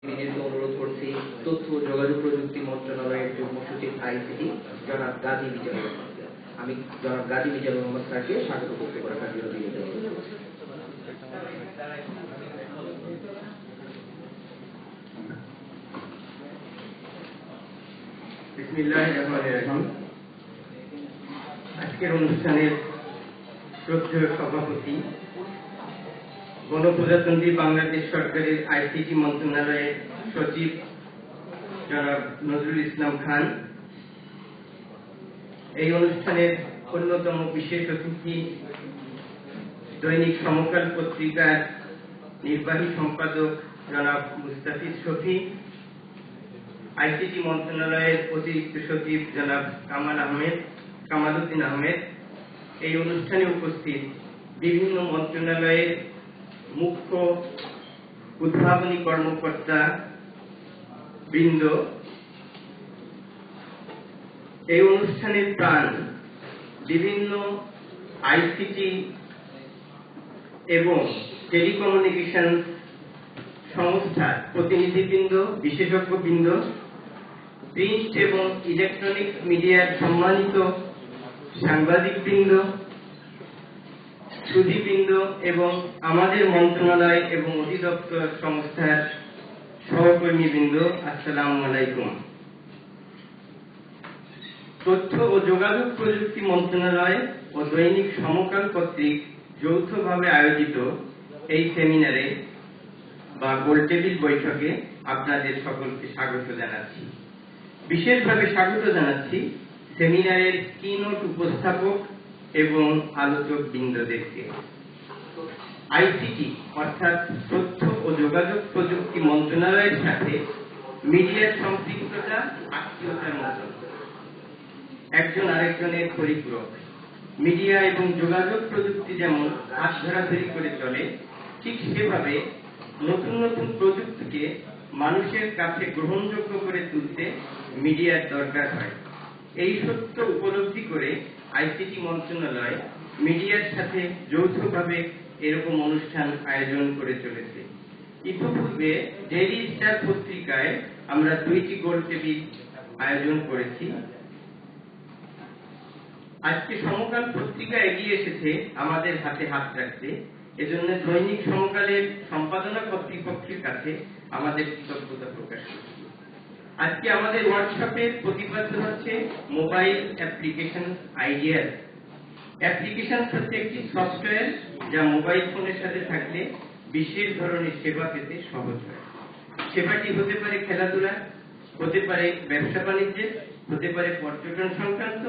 নিজেকে অনুরোধ করছি তথ্য ও যোগাযোগ প্রযুক্তি মন্ত্রণালয়ের যুগ্ম সচিব আইসিটি জনাব গাজী মিজানুর রহমান। আমি জনাব গাজী মিজানুর রহমান স্যারকে স্বাগত বক্তব্য রাখার জন্য বিনীত অনুরোধ করছি। বিসমিল্লাহির রহমানির রহিম। আজকের অনুষ্ঠানের শ্রদ্ধেয় সভাপতি, গণপ্রজাতন্ত্রী বাংলাদেশ সরকারের আইসিটি মন্ত্রণালয়ের সচিব জনাব নজরুল ইসলাম খান, এই অনুষ্ঠানের অন্যতম বিশেষ অতিথি দৈনিক সমকাল পত্রিকার নির্বাহী সম্পাদক জনাব মুস্তাফিজ শফি, আইসিটি মন্ত্রণালয়ের অতিরিক্ত সচিব জনাব কামালউদ্দিন আহমেদ, এই অনুষ্ঠানে উপস্থিত বিভিন্ন মন্ত্রণালয়ের মুখ্য উদ্ভাবনী কর্মকর্তা বৃন্দ, এই অনুষ্ঠানের প্রাণ বিভিন্ন আইসিটি এবং টেলিকমিউনিকেশন সংস্থার প্রতিনিধিবৃন্দ, বিশেষজ্ঞবৃন্দ, প্রিন্ট এবং ইলেকট্রনিক্স মিডিয়ার সম্মানিত সাংবাদিকবৃন্দ, সুধীবৃন্দ এবং আমাদের মন্ত্রণালয় এবং অধিদপ্তর সংস্থার সহকর্মীবৃন্দ, আসসালামু আলাইকুম। তথ্য ও যোগাযোগ প্রযুক্তি মন্ত্রণালয় ও দৈনিক সমকাল কর্তৃক যৌথভাবে আয়োজিত এই সেমিনারে বা গোলটেবিল বৈঠকে আপনাদের সকলকে স্বাগত জানাচ্ছি। বিশেষভাবে স্বাগত জানাচ্ছি সেমিনারের কিনোট উপস্থাপক এবং আলোচক বৃন্দদেরকে। আইসিটি অর্থাৎ তথ্য ও যোগাযোগ প্রযুক্তি মন্ত্রণালয়ের সাথে মিডিয়ার সম্পৃক্ততা আত্মীয়তার মতো, একজন আরেকজনের পরিপূরক। মিডিয়া এবং যোগাযোগ প্রযুক্তি যেমন হাত ধরাধরি করে চলে, ঠিক সেভাবে নতুন নতুন প্রযুক্তিকে মানুষের কাছে গ্রহণযোগ্য করে তুলতে মিডিয়ার দরকার হয়। এই সত্য উপলব্ধি করে আইসিটি মন্ত্রণালয় মিডিয়ার সাথে যৌথভাবে এরকম অনুষ্ঠান আয়োজন করে চলেছে। ইতিপূর্বে ডেইলি স্টার পত্রিকায় আমরা 2টি গোলটেবিল আয়োজন করেছি। আজকে সমকাল পত্রিকা এগিয়ে এসেছে আমাদের হাতে হাত রাখতে, এজন্য দৈনিক সমকালের সম্পাদনা কর্তৃপক্ষের কাছে আমাদের কৃতজ্ঞতা প্রকাশ করছি। আজকে আমাদের ওয়ার্কশপের প্রতিপাদ্য হচ্ছে মোবাইল অ্যাপ্লিকেশন আইডিয়াস। অ্যাপ্লিকেশন হচ্ছে একটি সফটওয়্যার যা মোবাইল ফোনের সাথে থাকলে বিশেষ ধরনের সেবা পেতে সহজ হয়। সেবাটি হতে পারে খেলাধুলা, হতে পারে ব্যবসা বাণিজ্যের, হতে পারে পর্যটন সংক্রান্ত,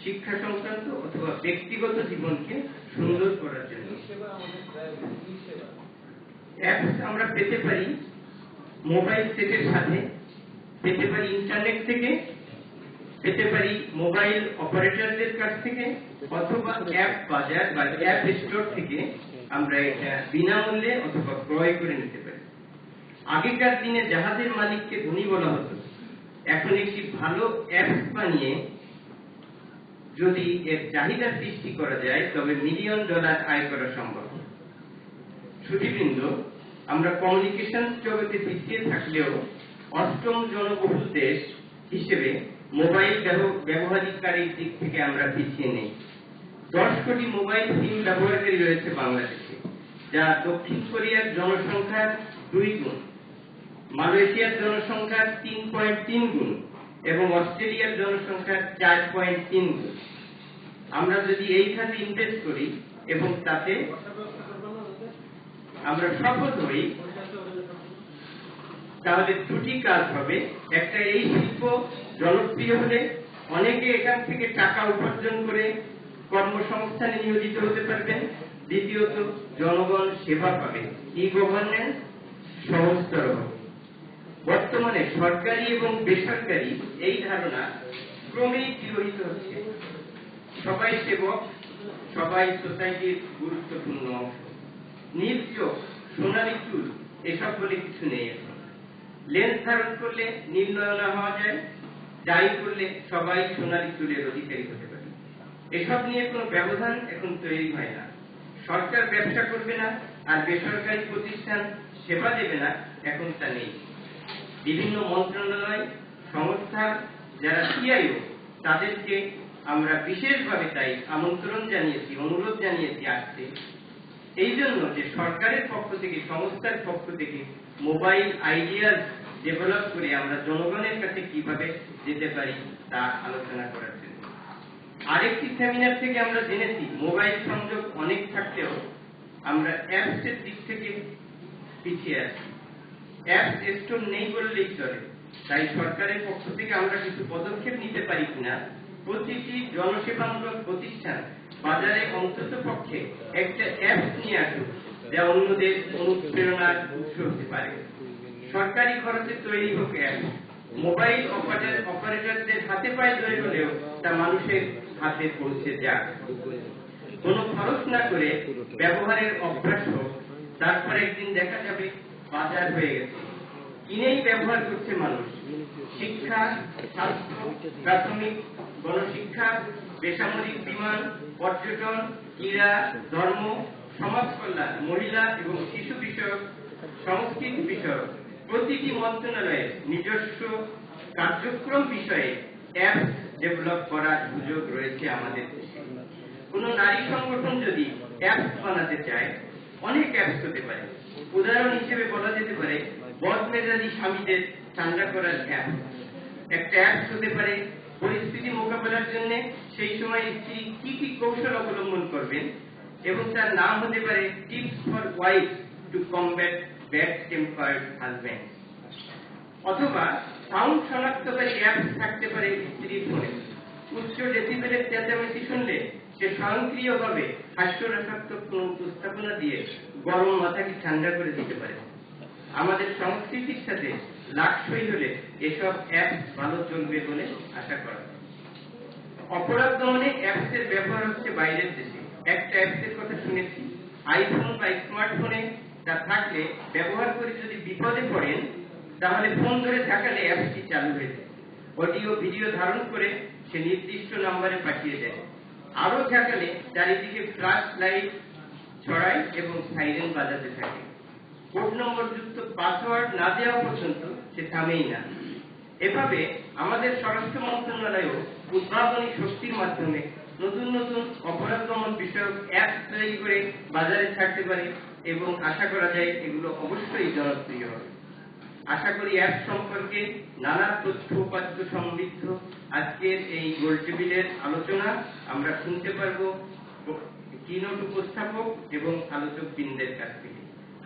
শিক্ষা সংক্রান্ত অথবা ব্যক্তিগত জীবনকে সুন্দর করার জন্য। অ্যাপস আমরা পেতে পারি মোবাইল সেটের সাথে, পেতে পারি ইন্টারনেট থেকে, পেতে পারি মোবাইল অপারেটরদের কাছ থেকে, অথবা অ্যাপ বাজার বা অ্যাপ স্টোর থেকে আমরা এটা বিনামূল্যে অথবা ক্রয় করে নিতে পারি। আগেকার দিনে জাহাজের মালিককে ধনী বলা হতো, এখন একটি ভালো অ্যাপস বানিয়ে যদি এর চাহিদা সৃষ্টি করা যায় তবে $মিলিয়ন আয় করা সম্ভব। সুধীবৃন্দ, আমরা কমিউনিকেশন জগতে পিছিয়ে থাকলেও 8ম জনবহুল দেশ হিসেবে মোবাইল ব্যবহারকারীর দিক থেকে আমরা পিছিয়ে নেই। 10 কোটি মোবাইল সিম ব্যবহারকারী রয়েছে বাংলাদেশে, যা দক্ষিণ কোরিয়ার জনসংখ্যার 2 গুণ, মালয়েশিয়ার জনসংখ্যার 3.3 গুণ এবং অস্ট্রেলিয়ার জনসংখ্যার 4.3 গুণ। আমরা যদি এই খাতে ইনভেস্ট করি এবং তাতে আমরা সফল হই, তাহলে 2টি কাজ হবে। একটা, এই শিল্প জনপ্রিয় হলে অনেকে এখান থেকে টাকা উপার্জন করে কর্মসংস্থানে নিয়োজিত হতে পারবেন। দ্বিতীয়ত, জনগণ সেবা পাবে, ই গভর্নেন্স সহজতর হবে। বর্তমানে সরকারি এবং বেসরকারি এই ধারণা ক্রমেই তিরোহিত হচ্ছে। সবাই সেবক, সবাই সোসাইটির গুরুত্বপূর্ণ অংশ। নীল চোখ, সোনালী চুল এসব বলে কিছু নেই। এখন লেন্স ধারণ করলে নীল নয়না হওয়া যায়, ডাই করলে সবাই সোনালী চুলের অধিকারী হতে পারে। এসব নিয়ে কোনো ব্যবধান এখন তৈরি হয় না। সরকার ব্যবসা করবে না আর বেসরকারি প্রতিষ্ঠান সেবা দেবে না, এখন তা নেই। বিভিন্ন মন্ত্রণালয় সংস্থা যারা সিআইও তাদেরকে আমরা বিশেষভাবে তাই আমন্ত্রণ জানিয়েছি, অনুরোধ জানিয়েছি আসতে, এই জন্য যে সরকারের পক্ষ থেকে, সংস্থার পক্ষ থেকে মোবাইল আইডিয়াস ডেভেলপ করে আমরা জনগণের কাছে কিভাবে যেতে পারি তা আলোচনা করার জন্য। আরেকটি সেমিনার থেকে আমরা জেনেছি মোবাইল সংযোগ অনেক থাকলেও আমরা অ্যাপস এর দিক থেকে পিছিয়ে আছি। অ্যাপস স্টোর নেই বললেই চলে। তাই সরকারের পক্ষ থেকে আমরা কিছু পদক্ষেপ নিতে পারি কিনা, প্রতিটি জনসেবামূলক প্রতিষ্ঠান বাজারে অন্তত পক্ষে একটা অ্যাপস নিয়ে আসুক যা অন্যদের অনুপ্রেরণার উৎস হতে পারে। সরকারি খরচে তৈরি হোক অ্যাপস, মোবাইল অপারেটরদের হাতে পায়ে ধরে হলেও তা মানুষের হাতে পৌঁছে যাক। কোনো খরচ না করে ব্যবহারের অভ্যাস হোক, তারপর একদিন দেখা যাবে বাজার হয়ে গেছে, কিনেই ব্যবহার করছে মানুষ। শিক্ষা, স্বাস্থ্য, প্রাথমিক, গণশিক্ষা, বেসামরিক বিমান, পর্যটন, ক্রীড়া, ধর্ম, সমাজ কল্যাণ, মহিলা এবং শিশু বিষয়ক, সংস্কৃতি বিষয়ক প্রতিটি মন্ত্রণালয়ের নিজস্ব কার্যক্রম বিষয়ে অ্যাপস ডেভেলপ করার সুযোগ রয়েছে আমাদের দেশে। কোন নারী সংগঠন যদি অ্যাপস বানাতে চায়, অনেক অ্যাপস হতে পারে। উদাহরণ হিসেবে বলা যেতে পারে বদমেজাজি স্বামীদের ঠান্ডা করার অ্যাপ। একটা অ্যাপস হতে পারে পরিস্থিতি মোকাবেলার জন্য সেই সময় স্ত্রী কি কি কৌশল অবলম্বন করবেন, এবং তার নাম হতে পারে tips for wife two combat bad tempered husband. অথবা সাউন্ড শনাক্তকারী অ্যাপস থাকতে পারে স্ত্রীর ফোনে। উচ্চ ডেসিবেলের চেঁচামেচি শুনলে সে স্বয়ংক্রিয়ভাবে হাস্যরসাত্মক কোনো উপস্থাপনা দিয়ে গরম মাথাকে ঠান্ডা করে দিতে পারে। আমাদের সংস্কৃতির সাথে লাকসই হলে এসব অ্যাপস ভালো চলবে বলে আশা করা। অপরাধ দমনে অ্যাপসের ব্যবহার হচ্ছে বাইরের দেশে। একটা অ্যাপসের কথা শুনেছি, আইফোন বা স্মার্টফোনে তা থাকলে ব্যবহার করে যদি বিপদে পড়েন তাহলে ফোন ধরে থাকালে অ্যাপসটি চালু হয়ে যায়। অডিও ভিডিও ধারণ করে সে নির্দিষ্ট নম্বরে পাঠিয়ে দেয়। আরো থাকালে চারিদিকে ফ্ল্যাশ লাইট ছড়ায় এবং সাইরেন বাজাতে থাকে। কোড নম্বর যুক্ত পাসওয়ার্ড না দেওয়া পর্যন্ত সে থামেই না। এভাবে আমাদের স্বরাষ্ট্র মন্ত্রণালয়ও উদ্ভাবনী শক্তির মাধ্যমে নতুন নতুন অপরাধ দমন বিষয়ক অ্যাপ তৈরি করে বাজারে ছাড়তে পারে, এবং আশা করা যায় এগুলো অবশ্যই জনপ্রিয় হবে। আশা করি অ্যাপ সম্পর্কে নানা তথ্য উপাত্ত সমৃদ্ধ আজকের এই গোল টেবিলের আলোচনা আমরা শুনতে পারবো কিনোট উপস্থাপক এবং আলোচক বৃন্দের কাছ থেকে।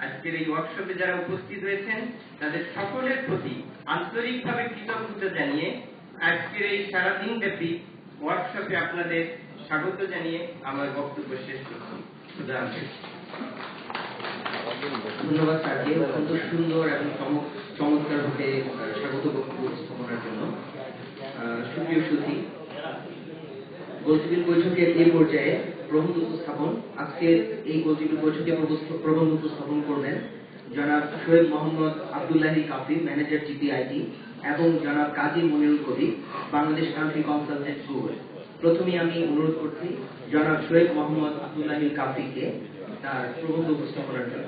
আজকের এই ওয়ার্কশপে যারা উপস্থিত হয়েছেন তাদের সকলের প্রতি আন্তরিকভাবে কৃতজ্ঞতা জানিয়ে আজকের এই সারাদিন ব্যাপী ওয়ার্কশপে আপনাদের স্বাগত জানিয়ে আমার বক্তব্য শেষ করছি। ধন্যবাদ স্যারকে অত্যন্ত সুন্দর এবং চমৎকার ভাবে স্বাগত বক্তব্য উপস্থাপনার জন্য। সুপ্রিয় সুধী, গোলটেবিল বৈঠকের এই পর্যায়ে প্রবন্ধ উপস্থাপন, আজকের এই গোলটেবিল বৈঠকে প্রবন্ধ উপস্থাপন করবেন জনাব শোয়েব মোহাম্মদ আব্দুল্লাহি কাফি, ম্যানেজার জিপিআইটি, এবং জনাব কাজী মনিরুল কবির, বাংলাদেশ কান্ট্রি কনসালটেন্ট গুগল। প্রথমে আমি অনুরোধ করছি জনাব শোয়েব মোহাম্মদ আব্দুল্লাহি কাফিকে তার প্রবন্ধ উপস্থাপনার জন্য।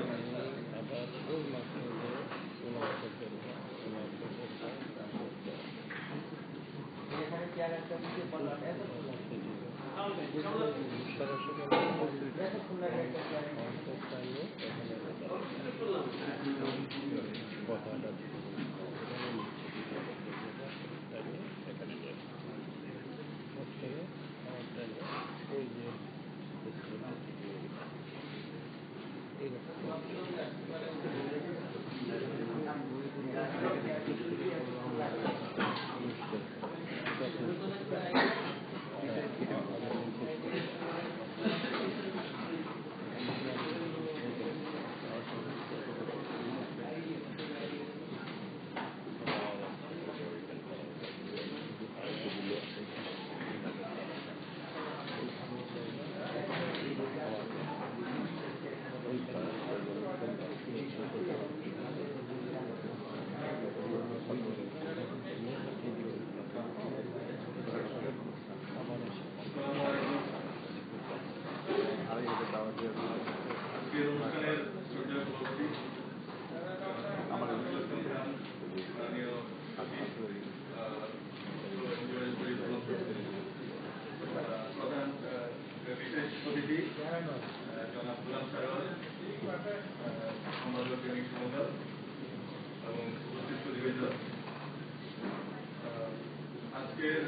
মাননীয় প্রধান বিশেষ অতিথি জনাব গোলাম সারোয়ার, সম্পাদক জনিক সমদল এবং উপস্থিত সুধীবৃন্দ, আজকের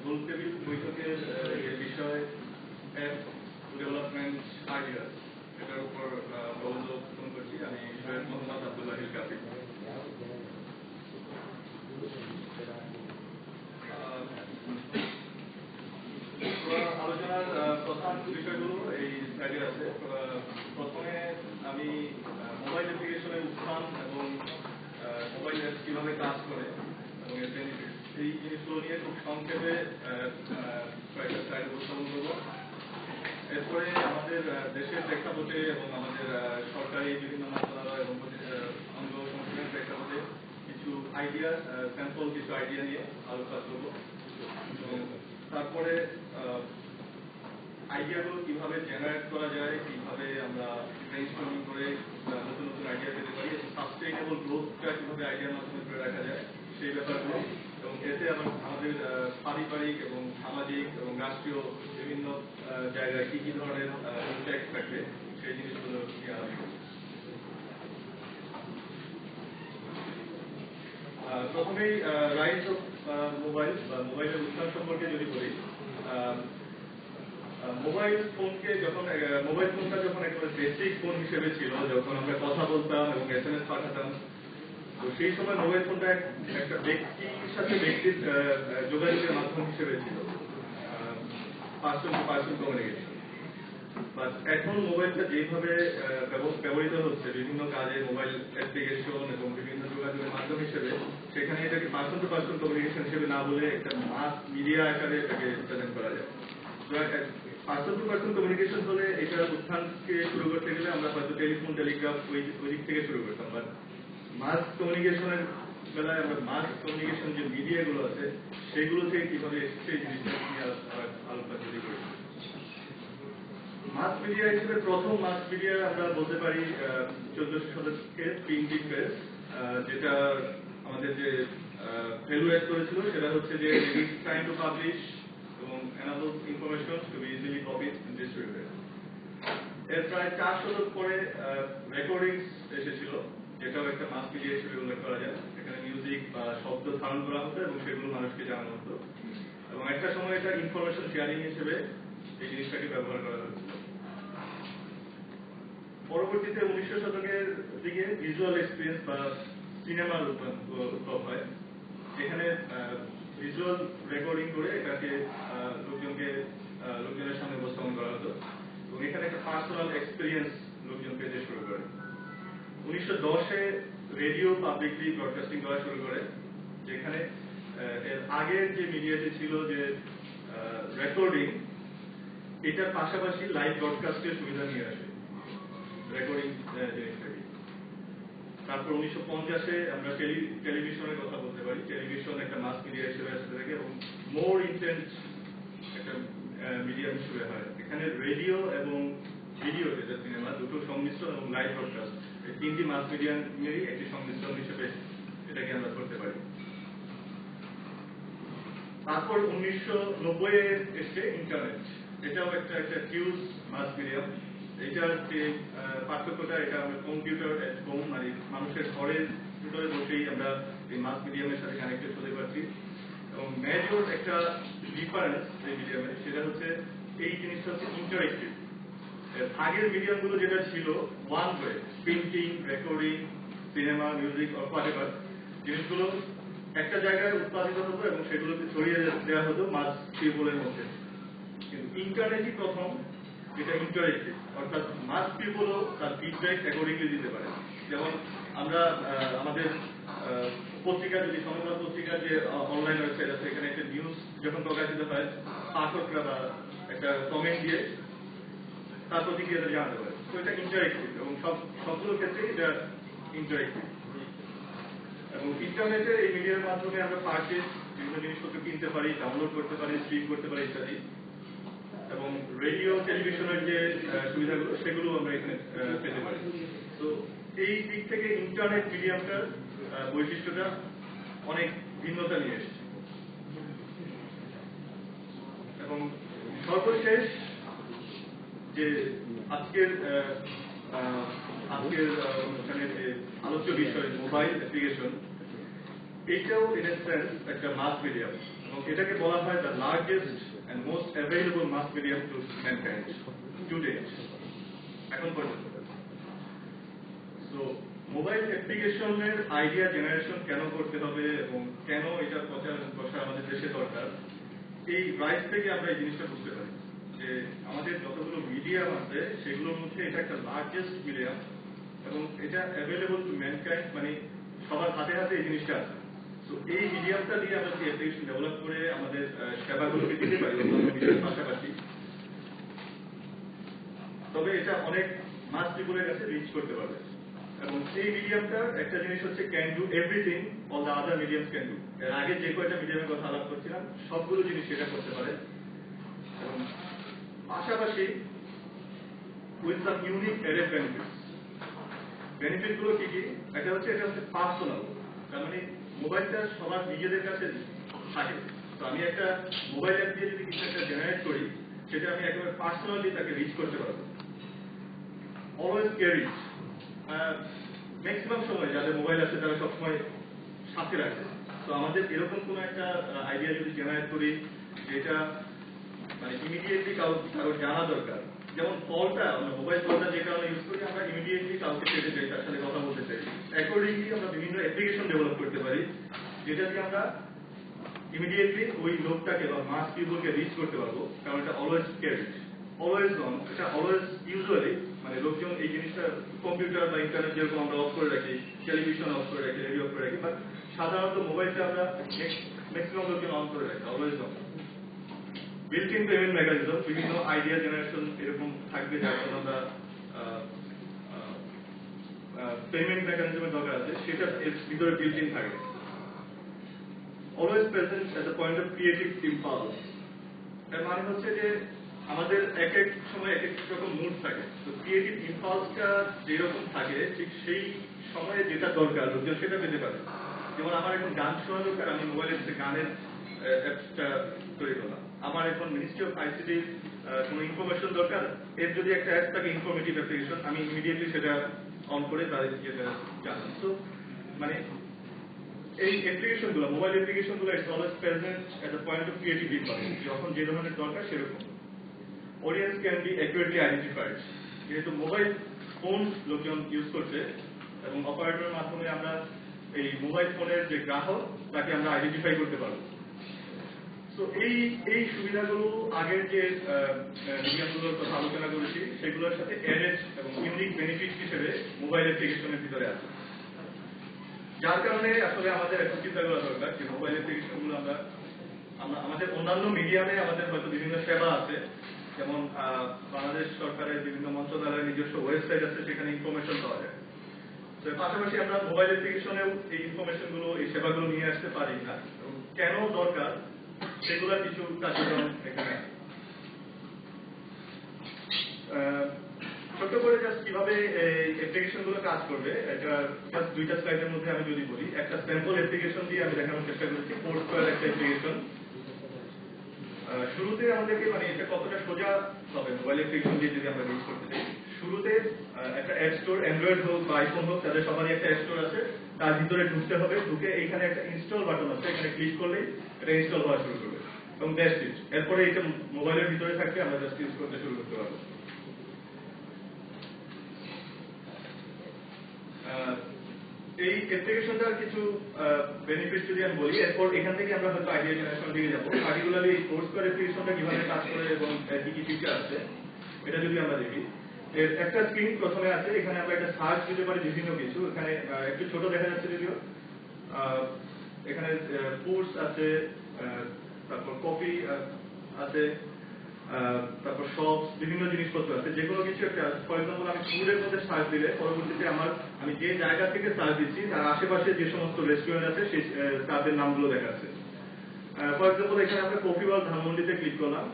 গোলটেবিল বৈঠকের যে বিষয় অ্যাপ ডেভেলপমেন্ট আইডিয়াস, এটার উপর বক্তব্য উপস্থাপন করছি। আমি সৈয়দ মোহাম্মদ আব্দুল্লাহিল কাফি। আলোচনার প্রধান বিষয়গুলো এই স্লাইডে আছে। প্রথমে আমি মোবাইল অ্যাপ্লিকেশনের উত্থান এবং মোবাইল অ্যাপ কিভাবে কাজ করে এবং এই জিনিসগুলো নিয়ে খুব সংক্ষেপে কয়েকটা স্লাইড উপস্থাপন করব। এরপরে আমাদের দেশের প্রেক্ষাপটে এবং আমাদের সরকারি বিভিন্ন মন্ত্রণালয় এবং অঙ্গ সংগঠনের প্রেক্ষাপটে কিছু আইডিয়া, স্যাম্পল কিছু আইডিয়া নিয়ে আলোচনা করব। এবং তারপরে আইডিয়াগুলো কিভাবে জেনারেট করা যায়, কিভাবে আমরা ব্রেইনস্টর্মিং করে নতুন নতুন আইডিয়া পেতে পারি এবং সাস্টেইনেবল গ্রোথটা কিভাবে আইডিয়ার মাধ্যমে করে রাখা যায় সেই ব্যাপারগুলো, এবং এতে আমাদের পারিবারিক এবং সামাজিক এবং রাষ্ট্রীয় বিভিন্ন জায়গায় কি কি ধরনের ইম্প্যাক্ট থাকবে সেই জিনিসগুলো নিয়ে আলোচনা করব। প্রথমেই রাইজ অফ মোবাইল বা মোবাইলের উত্থান সম্পর্কে যদি বলি, মোবাইল ফোনটা যখন একেবারে বেসিক ফোন হিসেবে ছিল, যখন আমরা কথা বলতাম এবং SMS পাঠাতাম, তো সেই সময় মোবাইল ফোনটা একটা ব্যক্তির সাথে ব্যক্তির যোগাযোগের মাধ্যম হিসেবে ছিল, person to person communication. But এখন মোবাইলটা যেভাবে ব্যবহৃত হচ্ছে বিভিন্ন কাজে, মোবাইল অ্যাপ্লিকেশন এবং বিভিন্ন যোগাযোগের মাধ্যম হিসেবে, সেখানে এটাকে পার্সন টু পার্সন কমিউনিকেশন হিসেবে না বলে একটা মাস মিডিয়া আকারে এটাকে প্রেজেন্ট করা যায়। পার্সন টু পার্সন কমিউনিকেশন হলে এটার উত্থানকে শুরু করতে গেলে আমরা হয়তো টেলিফোন, টেলিগ্রাফ ওই দিক থেকে শুরু করতাম। বাট মাস কমিউনিকেশনের বেলায় আমরা মাস কমিউনিকেশন যে মিডিয়াগুলো আছে সেগুলো থেকে কিভাবে এসছে এই জিনিসটা নিয়ে আলোচনা যদি করি। মাস মিডিয়া হিসেবে প্রথম মাস মিডিয়া আমরা বলতে পারি 1400 শতকের প্রিন্টিং প্রেস, যেটা আমাদের যে ভ্যালু অ্যাড করেছিল সেটা হচ্ছে যে ইটস ট্রাইং টু পাবলিশ এবং enable information to be easily copied and distributed. এর প্রায় 4 শতক পরে রেকর্ডিংস এসেছিল, যেটাও একটা মাস মিডিয়া হিসেবে উল্লেখ করা যায়। এখানে মিউজিক বা শব্দ ধারণ করা হতো এবং সেগুলো মানুষকে জানানো হতো, এবং একটা সময় এটা ইনফরমেশন শেয়ারিং হিসেবে এই জিনিসটাকে ব্যবহার করা হয়েছিল। পরবর্তীতে 1900 শতকের দিকে ভিজুয়াল এক্সপিরিয়েন্স বা সিনেমার উদ্ভব হয়, যেখানে ভিজুয়াল রেকর্ডিং করে এটাকে লোকজনের সামনে উপস্থাপন করা হতো, এবং এখানে একটা পার্সোনাল এক্সপিরিয়েন্স লোকজন পেতে শুরু করে। 1910-এ রেডিও পাবলিকলি ব্রডকাস্টিং করা শুরু করে, যেখানে এর আগের যে মিডিয়াতে ছিল যে রেকর্ডিং, এটার পাশাপাশি লাইভ ব্রডকাস্টের সুবিধা নিয়ে আসে রেকর্ডিং জিনিসটাকে। তারপর 1950-এ আমরা টেলিভিশনের কথা বলতে পারি। টেলিভিশন একটা মাস মিডিয়া হিসেবে আসতে থাকে এবং মোর ইন্টেন্স একটা মিডিয়াম হিসেবে হয়। এখানে রেডিও এবং ভিডিও, যেটা সিনেমা, দুটো সংমিশ্রণ এবং লাইভ ব্রডকাস্ট, এই তিনটি মাস মিডিয়ামেরই একটি সংমিশ্রণ হিসেবে এটাকে আমরা করতে পারি। তারপর 1990-এ এসে ইন্টারনেট, এটাও একটা হিউজ মাস মিডিয়াম। এটার যে পার্থক্যটা, এটা আমরা কম্পিউটার এট হোম, মানে মানুষের ঘরের ভিতরে বসেই আমরা এই মাস মিডিয়ামের সাথে কানেক্টেড হতে পারছি। এবং মেজর একটা ডিফারেন্স এই মিডিয়ামে, সেটা হচ্ছে এই জিনিসটা হচ্ছে ইন্টারেক্টিভ। আগের মিডিয়ামগুলো যেটা ছিল one way, printing, recording, cinema, music or whatever, জিনিসগুলো একটা জায়গায় উৎপাদিত হতো এবং সেগুলোকে ছড়িয়ে দেওয়া হতো মাস পিপলের মধ্যে। কিন্তু ইন্টারনেটই প্রথম যেটা ইন্টারেক্টিভ, অর্থাৎ মাস পিপলও তার ফিডব্যাক অ্যাকর্ডিংলি দিতে পারে। যেমন আমরা আমাদের পত্রিকা, যদি সংবাদ পত্রিকার যে অনলাইন ওয়েবসাইট আছে, এখানে একটা নিউজ যখন প্রকাশিত হয়, পাঠকরা বা একটা কমেন্ট দিয়ে তার প্রতিক্রিয়াটা জানাতে পারে। তো এটা ইন্টারেক্টিভ এবং সবগুলো ক্ষেত্রে এটা ইন্টারেক্টিভ। এবং ইন্টারনেটের এই মিডিয়ার মাধ্যমে আমরা পারচেজ, বিভিন্ন জিনিসপত্র কিনতে পারি, ডাউনলোড করতে পারি, স্ট্রিম করতে পারি ইত্যাদি। এবং রেডিও, টেলিভিশনের যে সুবিধাগুলো সেগুলো আমরা এখানে পেতে পারি। তো এই দিক থেকে ইন্টারনেট মিডিয়ামটার বৈশিষ্ট্যটা অনেক ভিন্নতা নিয়ে এসেছে। এবং সর্বশেষ যে আজকের অনুষ্ঠানের যে আলোচ্য বিষয় মোবাইল অ্যাপ্লিকেশন, এইটাও ইন এ সেন্স একটা মাস মিডিয়াম, এবং এটাকে বলা হয় the largest and most available mass medium to mankind to date, এখন পর্যন্ত। তো মোবাইল অ্যাপ্লিকেশনের আইডিয়া জেনারেশন কেন করতে হবে এবং কেন এটা প্রচার আমাদের দেশে দরকার, এই রাইট থেকে আমরা এই জিনিসটা বুঝতে পারি যে আমাদের যতগুলো মিডিয়াম আছে সেগুলোর মধ্যে এটা একটা লার্জেস্ট মিডিয়াম, এবং এটা অ্যাভেলেবল টু ম্যানকাইন্ড, মানে সবার হাতে হাতে এই জিনিসটা আছে। তো এই মিডিয়ামটা দিয়ে আমরা যদি অ্যাপ্লিকেশন ডেভেলপ করে আমাদের সেবাগুলোকে দিতে পারি অন্যান্য মিডিয়ার পাশাপাশি, তবে এটা অনেক মাস পিপলের কাছে রিচ করতে পারবে। এবং এই মিডিয়ামটার একটা জিনিস হচ্ছে can do everything all the other mediums can do. এর আগে যে কয়টা মিডিয়ামের কথা আলাপ করছিলাম সবগুলো জিনিস সেটা করতে পারে। এবং পাশাপাশি with some unique added benefits. বেনিফিটগুলো কি কি? এটা হচ্ছে পার্সোনাল, তার মানে মোবাইলটা সবার নিজেদের কাছে থাকে। তো আমি একটা মোবাইল অ্যাপ দিয়ে যদি কিছু একটা জেনারেট করি, সেটা আমি একেবারে পার্সোনালি তাকে রিচ করতে পারবো। অলওয়েজ ক্যারি, ম্যাক্সিমাম সময় যাদের মোবাইল আছে তারা সবসময় সাথে রাখে। তো আমাদের এরকম কোনো একটা আইডিয়া যদি জেনারেট করি যেটা মানে ইমিডিয়েটলি কারো জানা দরকার, যেমন কলটা আমরা মোবাইল কলটা যে কারণে ইউজ করি, আমরা ইমিডিয়েটলি কাউকে পেতে চাই, তার সাথে কথা বলতে চাই, অ্যাকর্ডিংলি আমরা বিভিন্ন অ্যাপ্লিকেশন ডেভেলপ করতে পারি যেটা দিয়ে আমরা ইমিডিয়েটলি ওই লোকটাকে বা মাস পিপলকে রিচ করতে পারবো। কারণ এটা অলওয়েজ ক্যারিড, অলওয়েজ অন, এটা অলওয়েজ ইউজুয়ালি মানে লোকজন এই জিনিসটা কম্পিউটার বা ইন্টারনেট যেরকম আমরা অফ করে রাখি, টেলিভিশন অফ করে রাখি, রেডিও অফ করে রাখি, বাট সাধারণত মোবাইলটা আমরা ম্যাক্সিমাম লোকজন অন করে রাখি, always on. Built in payment mechanism, বিভিন্ন আইডিয়া জেনারেশন এরকম থাকবে যার জন্য আমরা পেমেন্ট মেকানিজমের দরকার আছে, সেটা এর ভিতরে বিল্ট ইন থাকে। Always present at the point of creative impulse, এর মানে হচ্ছে যে আমাদের এক এক সময় এক এক রকম মুড থাকে। তো ক্রিয়েটিভ ইম্পালসটা যেরকম থাকে ঠিক সেই সময়ে যেটা দরকার লোকজন সেটা পেতে পারে। যেমন আমার এখন গান শোনা দরকার, আমি মোবাইলের গানের অ্যাপসটা তৈরি করলাম। আমার এখন মিনিস্ট্রি অফ আইসিটি কোনো ইনফরমেশন দরকার, এর যদি একটা অ্যাপ থাকে ইনফরমেটিভ অ্যাপ্লিকেশন, আমি ইমিডিয়েটলি সেটা অন করে তাদের জানলাম। তো মানে এই অ্যাপ্লিকেশনগুলো, মোবাইল অ্যাপ্লিকেশনগুলো it's always present at the point of creative impulse, যখন যে ধরনের দরকার সেরকম। Audience can be accurately identified, যেহেতু মোবাইল ফোন লোকজন ইউজ করছে এবং অপারেটরের মাধ্যমে আমরা এই মোবাইল ফোনের যে গ্রাহক তাকে আমরা আইডেন্টিফাই করতে পারবো। তো এই সুবিধাগুলো আগের যে মিডিয়ামগুলোর কথা আলোচনা করেছি সেগুলোর সাথে অ্যাডেড এবং ইউনিক বেনিফিট হিসেবে মোবাইল অ্যাপ্লিকেশনের ভিতরে আছে, যার কারণে আসলে আমাদের এখন চিন্তা করা দরকার যে মোবাইল অ্যাপ্লিকেশনগুলো আমরা আমাদের অন্যান্য মিডিয়ামে আমাদের হয়তো বিভিন্ন সেবা আছে, যেমন বাংলাদেশ সরকারের বিভিন্ন মন্ত্রণালয়ের নিজস্ব ওয়েবসাইট আছে, সেখানে ইনফরমেশন পাওয়া যায়। তো পাশাপাশি আমরা মোবাইল অ্যাপ্লিকেশনেও এই ইনফরমেশনগুলো, এই সেবাগুলো নিয়ে আসতে পারি না, এবং কেন দরকার সেগুলোর কিছু কার্যক্রম এখানে ছোট্ট করে জাস্ট কিভাবে এই অ্যাপ্লিকেশনগুলো কাজ করবে এটা জাস্ট দুইটা স্লাইডের মধ্যে আমি যদি বলি। একটা স্যাম্পল অ্যাপ্লিকেশন দিয়ে আমি দেখানোর চেষ্টা করেছি, ফোরস্কোয়ার একটা অ্যাপ্লিকেশন। শুরুতে আমাদেরকে মানে এটা কতটা সোজা হবে মোবাইল অ্যাপ্লিকেশন দিয়ে যদি আমরা ইউজ করতে চাই। শুরুতে একটা অ্যাপ স্টোর, অ্যান্ড্রয়েড হোক বা আইফোন হোক, তাদের সবারই একটা অ্যাপ স্টোর আছে, তার ভিতরে ঢুকতে হবে। ঢুকে এইখানে একটা ইনস্টল বাটন আছে, এখানে ক্লিক করলেই এটা ইনস্টল হওয়া শুরু করবে এবং দ্যাটস ইট। এরপরে এটা মোবাইলের ভিতরে থাকবে, আমরা জাস্ট ইউজ করতে শুরু করতে পারবো। এই অ্যাপ্লিকেশনটার কিছু বেনিফিট যদি আমি বলি, এরপর এখান থেকে আমরা হয়তো আইডিয়া জেনারেশন দিকে যাবো। পার্টিকুলারলি এই ফোরস্কোয়ার অ্যাপ্লিকেশনটা কিভাবে কাজ করে এবং কি কি ফিচার আছে এটা যদি আমরা দেখি। এর একটা স্ক্রিন প্রথমে আছে, এখানে আমরা একটা সার্চ দিতে পারি বিভিন্ন কিছু। এখানে একটু ছোট দেখা যাচ্ছে যদিও, এখানে ফুডস আছে, তারপর কফি আছে, তারপর শপস, বিভিন্ন জিনিসপত্র আছে। যে কোনো কিছু একটা, ফর এক্সাম্পল আমি ফুডের মধ্যে সার্চ দিলে পরবর্তীতে আমি যে জায়গা থেকে সার্চ দিচ্ছি তার আশেপাশে যে সমস্ত রেস্টুরেন্ট আছে সেই তাদের নামগুলো দেখাচ্ছে। ফর এক্সাম্পল এখানে আমরা কফি ওয়ার্ল্ড ধানমন্ডিতে ক্লিক করলাম।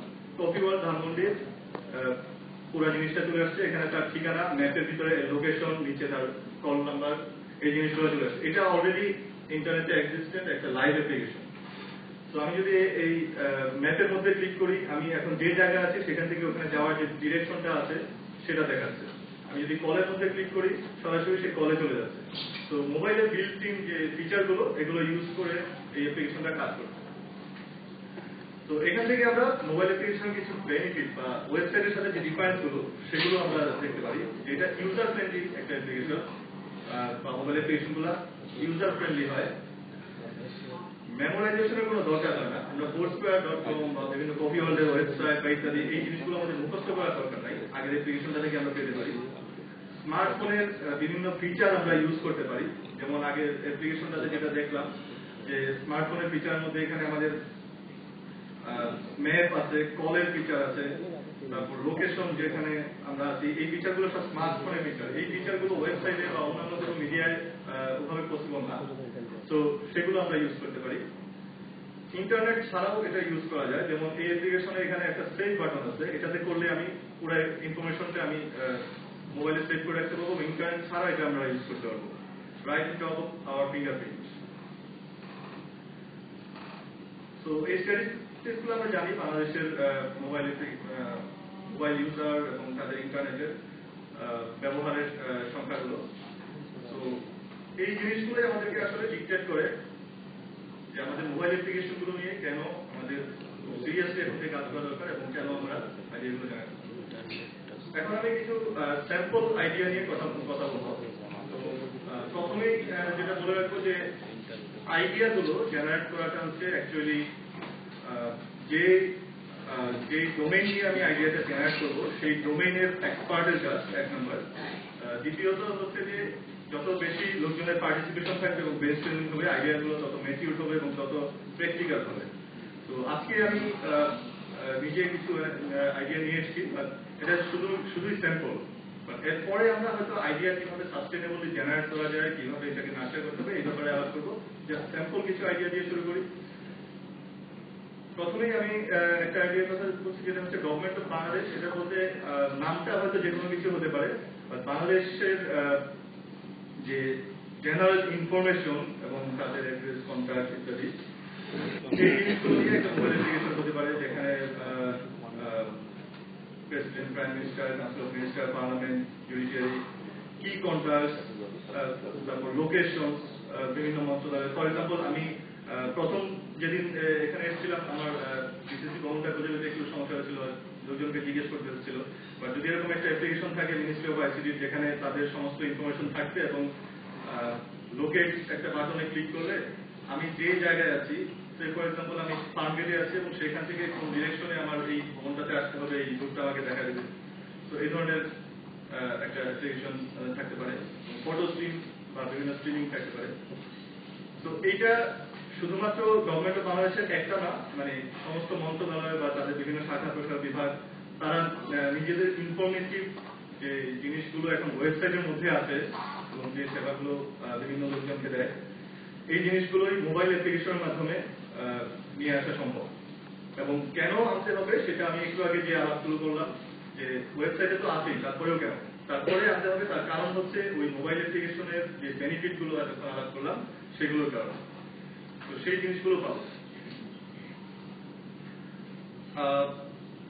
কফি ওয়ার্ল্ড ধানমন্ডির পুরো জিনিসটা চলে আসছে। এখানে তার ঠিকানা, ম্যাপের ভিতরে লোকেশন, নিচে তার কল নাম্বার, এই জিনিসগুলো চলে আসছে। এটা অলরেডি ইন্টারনেটে এক্সিস্টেন্ট একটা লাইভ অ্যাপ্লিকেশন। তো আমি যদি এই ম্যাপের মধ্যে ক্লিক করি, আমি এখন যে জায়গায় আছি সেখান থেকে ওখানে যাওয়ার যে ডিরেকশনটা আছে সেটা দেখাচ্ছে। আমি যদি কলের মধ্যে ক্লিক করি, সরাসরি সে কলে চলে যাচ্ছে। তো মোবাইলের বিল্ট ইন যে ফিচারগুলো, এগুলো ইউজ করে এই অ্যাপ্লিকেশনটা কাজ করছে। তো এখান থেকে আমরা মোবাইল অ্যাপ্লিকেশনের কিছু বেনিফিট বা ওয়েবসাইটের সাথে যে ডিফারেন্স গুলো সেগুলো আমরা দেখতে পারি। যেটা ইউজার ফ্রেন্ডলি একটা অ্যাপ্লিকেশন, বা মোবাইল অ্যাপ্লিকেশন গুলা ইউজার ফ্রেন্ডলি হয়। মেমোরাইজেশনের কোনো দরকার হয় না। আমরা foursquare.com বা বিভিন্ন কপি হোল্ডের ওয়েবসাইট বা ইত্যাদি এই জিনিসগুলো আমাদের মুখস্থ করার দরকার নাই, আগের অ্যাপ্লিকেশনটা থেকে আমরা পেতে পারি। স্মার্টফোনের বিভিন্ন ফিচার আমরা ইউজ করতে পারি। যেমন আগের অ্যাপ্লিকেশনটাতে যেটা দেখলাম যে স্মার্টফোনের ফিচারের মধ্যে এখানে আমাদের ম্যাপ আছে, কলের ফিচার আছে, তারপর লোকেশন যেখানে আমরা আছি, এই ফিচারগুলো সব স্মার্টফোনের ফিচার। এই ফিচারগুলো ওয়েবসাইটে বা অন্যান্য কোনো মিডিয়ায় ওভাবে পসিবল না। তো সেগুলো আমরা ইউজ করতে পারি। ইন্টারনেট ছাড়াও এটা ইউজ করা যায়। যেমন এই অ্যাপ্লিকেশনে এখানে একটা সেভ বাটন আছে, এটাতে করলে আমি পুরো ইনফরমেশনটা আমি মোবাইলে সেভ করে রাখতে পারবো। ইন্টারনেট ছাড়া এটা আমরা ইউজ করতে পারবো, right in top of our fingerprint. তো এই স্ট্যাটিস্টিক্সগুলো আমরা জানি বাংলাদেশের মোবাইল ইউজার এবং তাদের ইন্টারনেটের ব্যবহারের সংখ্যাগুলো। তো এই জিনিসগুলোই আমাদেরকে আসলে ডিকটেট করে যে আমাদের মোবাইল অ্যাপ্লিকেশনগুলো নিয়ে কেন আমাদের সিরিয়াসলি এখন থেকে কাজ করা দরকার এবং কেন আমরা আইডিয়াগুলো জানাই। এখন আমি কিছু স্যাম্পল আইডিয়া নিয়ে কথা বলবো। তো প্রথমেই যেটা বলে রাখবো যে আইডিয়াগুলো জেনারেট করাটা হচ্ছে অ্যাকচুয়ালি যে ডোমেইন নিয়ে আমি আইডিয়াটা জেনারেট করবো সেই ডোমেইনের এক্সপার্টের কাজ, এক নম্বর। দ্বিতীয়ত হচ্ছে যে যত বেশি লোকজনের পার্টিসিপেশন থাকবে এবং বেস্ট ট্রেনিং হবে, আইডিয়াগুলো তত ম্যাচিউর হবে এবং তত প্র্যাকটিক্যাল হবে। তো আজকে আমি নিজে কিছু আইডিয়া নিয়ে এসেছি, বাট এটা শুধুই স্যাম্পল। বাট এরপরে আমরা হয়তো আইডিয়া কিভাবে সাস্টেনেবলি জেনারেট করা যায়, কিভাবে এটাকে নার্চার করতে হবে, এই ব্যাপারে আলাপ করবো। জাস্ট স্যাম্পল কিছু আইডিয়া দিয়ে শুরু করি। প্রথমেই আমি একটা আইডিয়ার কথা বলছি, যেটা হচ্ছে গভর্নমেন্ট অফ বাংলাদেশ। এটা বলতে নামটা হয়তো যে কোনো কিছু হতে পারে, বাট বাংলাদেশের যে জেনারেল ইনফরমেশন এবং তাদের অ্যাড্রেস, কন্ট্যাক্ট ইত্যাদি, এই জিনিসগুলো নিয়ে একটা মোবাইল অ্যাপ্লিকেশন হতে পারে, যেখানে president, prime minister, council of minister, parliament, judiciary, কি কন্ট্যাক্ট, তারপর লোকেশন, বিভিন্ন মন্ত্রণালয়। ফর এক্সাম্পল আমি প্রথম যেদিন এখানে এসেছিলাম, আমার বিসিসি ভবনটা খুঁজে পেতে একটু সমস্যা হয়েছিল, লোকজনকে জিজ্ঞেস করতে হচ্ছিল। বা যদি এরকম একটা অ্যাপ্লিকেশন থাকে মিনিস্ট্রি অফ আইসিটি, যেখানে তাদের সমস্ত ইনফরমেশন থাকবে এবং লোকেট একটা বাটনে ক্লিক করলে আমি যে জায়গায় আছি, ফর এক্সাম্পল আমি ফার্মগেটে আছি এবং সেখান থেকে কোন ডিরেকশনে আমার এই ভবনটাতে আসতে হবে, এই রুটটা আমাকে দেখা দেবে। তো এই ধরনের একটা অ্যাপ্লিকেশন থাকতে পারে। ফটো স্ট্রিম বা বিভিন্ন স্ট্রিমিং থাকতে পারে। তো এইটা শুধুমাত্র গভর্নমেন্ট অফ বাংলাদেশের একটা না, মানে সমস্ত মন্ত্রণালয় বা তাদের বিভিন্ন শাখা প্রশাখা বিভাগ, তারা নিজেদের ইনফরমেটিভ যে জিনিসগুলো এখন ওয়েবসাইটের মধ্যে আছে এবং যে সেবাগুলো বিভিন্ন লোকজনকে দেয়, এই জিনিসগুলোই মোবাইল অ্যাপ্লিকেশনের মাধ্যমে নিয়ে আসা সম্ভব। এবং কেন আনতে হবে সেটা আমি একটু আগে যে আলাপগুলো করলাম, যে ওয়েবসাইটে তো আছেই, তারপরেও কেন তারপরে আনতে হবে, তার কারণ হচ্ছে ওই মোবাইল অ্যাপ্লিকেশনের যে বেনিফিট গুলো এতক্ষণ আলাপ করলাম সেগুলোর কারণ। তো সেই জিনিসগুলো পাবো।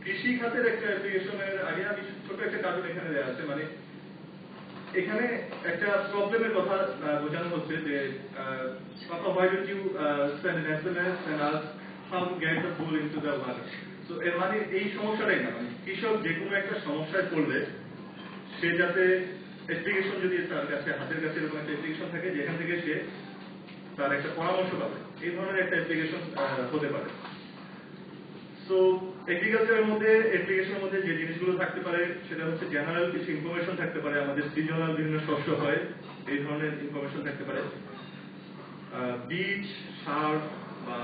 কৃষি খাতের একটা অ্যাপ্লিকেশনের আগে আমি ছোট একটা কার্টুন এখানে দেওয়া আছে। মানে এখানে একটা প্রবলেমের কথা বোঝানো হচ্ছে যে Papa, why don't you send an SMS and ask how to get the bull into the water? So এর মানে এই সমস্যাটাই না, মানে কৃষক যে কোনো একটা সমস্যায় পড়লে সে যাতে অ্যাপ্লিকেশন, যদি তার কাছে হাতের কাছে এরকম একটা অ্যাপ্লিকেশন থাকে যেখান থেকে সে তার একটা পরামর্শ পাবে, এই ধরনের একটা অ্যাপ্লিকেশন হতে পারে। সো এগ্রিকালচারের মধ্যে অ্যাপ্লিকেশনের মধ্যে যে জিনিসগুলো থাকতে পারে সেটা হচ্ছে জেনারেল কিছু ইনফরমেশন থাকতে পারে। আমাদের সিজনাল বিভিন্ন শস্য হয়, এই ধরনের ইনফরমেশন থাকতে পারে। বীজ, সার বা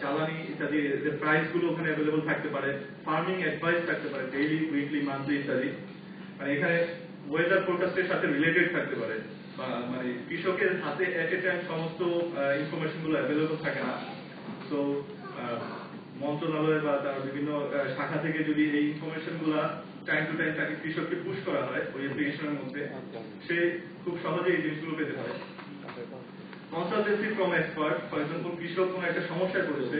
জ্বালানি ইত্যাদি এর প্রাইস গুলো ওখানে অ্যাভেলেবল থাকতে পারে। ফার্মিং অ্যাডভাইস থাকতে পারে, ডেইলি, উইকলি, মান্থলি ইত্যাদি। মানে এখানে ওয়েদার ফোরকাস্টের সাথে রিলেটেড থাকতে পারে, বা মানে কৃষকের হাতে এট এ টাইম সমস্ত ইনফরমেশন গুলো অ্যাভেলেবল থাকে না। তো মন্ত্রণালয় বা তার বিভিন্ন শাখা থেকে যদি এই ইনফরমেশন গুলা টাইম টু টাইম তাকে কৃষককে পুশ করা হয় ওই অ্যাপ্লিকেশনের মধ্যে, সে খুব সহজেই এই জিনিসগুলো পেতে পারে। Consultancy from expert, for example কৃষক কোনো একটা সমস্যায় পড়েছে,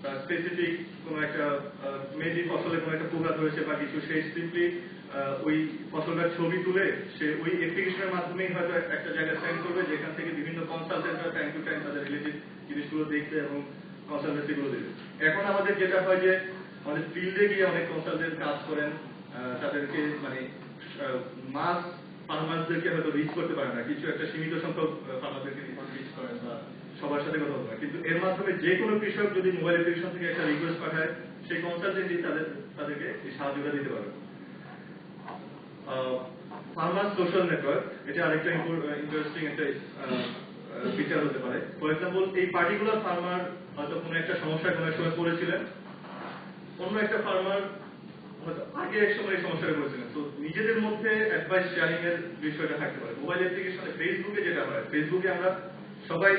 তার স্পেসিফিক কোনো একটা মেবি ফসলে কোনো একটা পোকা ধরেছে বা কিছু, সে সিম্পলি ওই ফসলটার ছবি তুলে সে ওই অ্যাপ্লিকেশনের মাধ্যমেই হয়তো একটা জায়গায় সেন্ড করবে, যেখান থেকে বিভিন্ন কনসালটেন্টরা টাইম টু টাইম তাদের রিলেটেড জিনিসগুলো দেখবে এবং কনসালটেন্সি গুলো দেবে। এখন আমাদের যেটা হয় যে আমাদের ফিল্ডে গিয়ে অনেক কনসালটেন্ট কাজ করেন, তাদেরকে মানে মাস ফার্মার্সদেরকে হয়তো রিচ করতে পারে না, কিছু একটা সীমিত সংখ্যক ফার্মারদেরকে রিচ করেন বা সবার সাথে কথা বলতে পারে, কিন্তু এর মাধ্যমে যে কোনো কৃষক যদি মোবাইল অ্যাপ্লিকেশন থেকে একটা রিকোয়েস্ট পাঠায়, সেই কনসালটেন্টই তাদেরকে এই সাহায্যটা দিতে পারে। ফার্মার সোশ্যাল নেটওয়ার্ক, এটা আরেকটা ইন্টারেস্টিং একটা ফিচার হতে পারে। ফর এক্সাম্পল এই পার্টিকুলার ফার্মার হয়তো কোনো একটা সমস্যায় কোনো এক সময় পড়েছিলেন, অন্য একটা ফার্মার হয়তো আগে এক সময় এই সমস্যায় পড়েছিলেন, তো নিজেদের মধ্যে অ্যাডভাইস শেয়ারিং এর বিষয়টা থাকতে পারে। মোবাইল অ্যাপ্লিকেশনে ফেসবুকে যেটা হয়, ফেসবুকে আমরা সবাই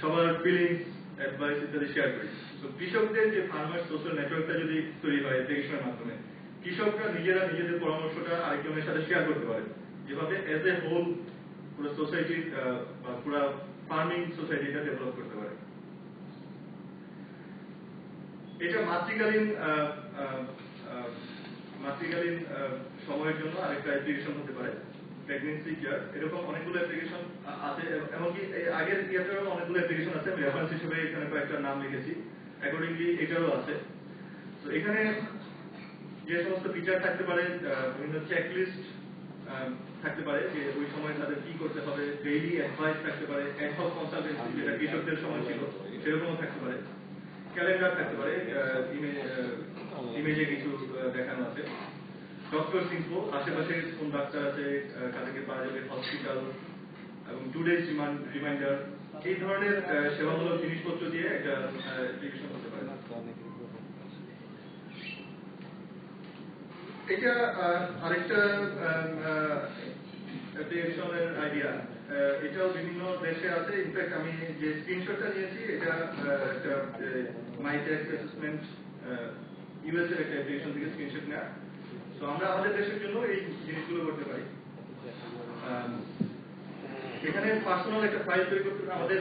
সবার ফিলিংস, অ্যাডভাইস ইত্যাদি শেয়ার করি। তো কৃষকদের যে ফার্মার সোশ্যাল নেটওয়ার্কটা যদি তৈরি হয় অ্যাপ্লিকেশনের মাধ্যমে, কৃষকরা নিজেরা নিজেদের পরামর্শটা আরেকজনের সাথে শেয়ার করতে পারে, যেভাবে এজ এ হোল পুরো সোসাইটি বা পুরো ফার্মিং সোসাইটিটা ডেভেলপ করতে পারে। এটা মাতৃকালীন সময়ের জন্য আরেকটা অ্যাপ্লিকেশন হতে পারে, প্রেগনেন্সি কেয়ার। এরকম অনেকগুলো অ্যাপ্লিকেশন আছে, এমনকি আগের ইয়াতেও অনেকগুলো অ্যাপ্লিকেশন আছে, আমি রেফারেন্স হিসেবে এখানে কয়েকটা নাম লিখেছি, অ্যাকর্ডিংলি এটারও আছে। তো এখানে যে সমস্ত ফিচার থাকতে পারে, বিভিন্ন চেকলিস্ট থাকতে পারে যে ওই সময় তাদের কি করতে হবে, ডেইলি অ্যাডভাইস থাকতে পারে, অ্যাডহক কনসালটেন্সি যেটা কৃষকদের সময় ছিল সেরকমও থাকতে পারে, ক্যালেন্ডার থাকতে পারে, ইমেজে কিছু দেখানো আছে, ডক্টর ইনফো, আশেপাশে কোন ডাক্তার আছে, কাদেরকে পাওয়া যাবে, হসপিটাল, এবং টুডেজ রিমাইন্ডার, এই ধরনের সেবামূলক জিনিসপত্র দিয়ে একটা অ্যাপ্লিকেশন হতে পারে। এটা আরেকটা অ্যাপ্লিকেশনের আইডিয়া, এটাও বিভিন্ন দেশে আছে। ইনফ্যাক্ট আমি যে স্ক্রিনশটটা নিয়েছি এটা একটা মাই ট্যাক্স অ্যাসেসমেন্ট ইউএস এর একটা অ্যাপ্লিকেশন থেকে স্ক্রিনশট নেওয়া। তো আমরা আমাদের দেশের জন্য এই জিনিসগুলো করতে পারি। এখানে পার্সোনাল একটা ফাইল তৈরি করতে আমাদের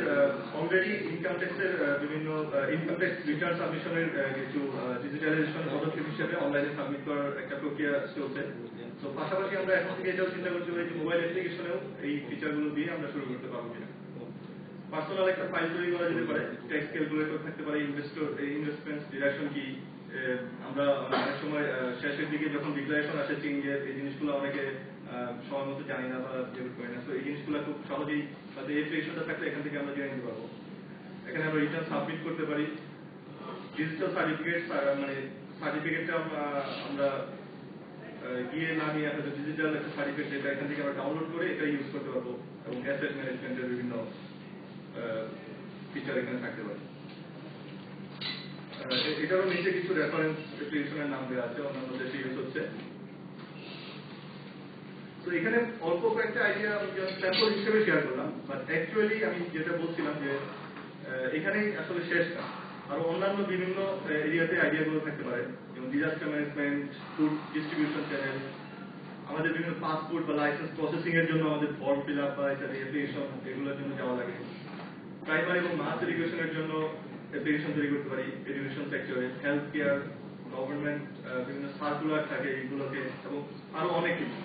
অলরেডি ইনকাম ট্যাক্সের বিভিন্ন ইনকাম ট্যাক্স রিটার্ন সাবমিশনের কিছু ডিজিটালাইজেশনের পদক্ষেপ হিসেবে অনলাইনে সাবমিট করার একটা প্রক্রিয়া চলছে। তো পাশাপাশি আমরা এখন থেকে এটাও চিন্তা করতে পারি যে মোবাইল অ্যাপ্লিকেশনেও এই ফিচারগুলো দিয়ে আমরা শুরু করতে পারবো কিনা। পার্সোনাল একটা ফাইল তৈরি করা যেতে পারে, ট্যাক্স ক্যালকুলেটর থাকতে পারে, ইনভেস্টমেন্ট ডিডাকশন কি, আমরা অনেক সময় শেষের দিকে যখন ডিক্লারেশন আসে চেঞ্জের, এই জিনিসগুলো অনেকে সময় মতো জানি না বা ডেবিট করি না। তো এই জিনিসগুলো খুব সহজেই হয়তো এই অ্যাপ্লিকেশনটা থাকলে এখান থেকে আমরা জেনে নিতে পারবো। এখানে আমরা রিটার্ন সাবমিট করতে পারি, ডিজিটাল সার্টিফিকেট, মানে সার্টিফিকেটটা আমরা গিয়ে না নিয়ে হয়তো ডিজিটাল একটা সার্টিফিকেট যেটা এখান থেকে আমরা ডাউনলোড করে এটা ইউজ করতে পারবো, এবং অ্যাসেট ম্যানেজমেন্টের বিভিন্ন ফিচার এখানে থাকতে পারে। এটারও নিচে কিছু রেফারেন্স অ্যাপ্লিকেশনের নাম দেওয়া আছে, অন্যান্য দেশে ইউজ হচ্ছে। তো এখানে অল্প কয়েকটা আইডিয়া আমি স্যাম্পল হিসেবে শেয়ার করলাম, বাট অ্যাকচুয়ালি আমি যেটা বলছিলাম যে এখানেই আসলে শেষ না, আরো অন্যান্য বিভিন্ন এরিয়াতে আইডিয়াগুলো থাকতে পারে, যেমন disaster management, food distribution channel, আমাদের বিভিন্ন পাসপোর্ট বা লাইসেন্স প্রসেসিং এর জন্য আমাদের ফর্ম ফিল আপ বা ইত্যাদি অ্যাপ্লিকেশন, এগুলোর জন্য যাওয়া লাগে। প্রাইমারি এবং মাস এডুকেশনের জন্য অ্যাপ্লিকেশন তৈরি করতে পারি, এডুকেশন সেক্টরে, হেলথ কেয়ার, গভর্নমেন্ট বিভিন্ন সার্কুলার থাকে এইগুলোকে, এবং আরো অনেক কিছু।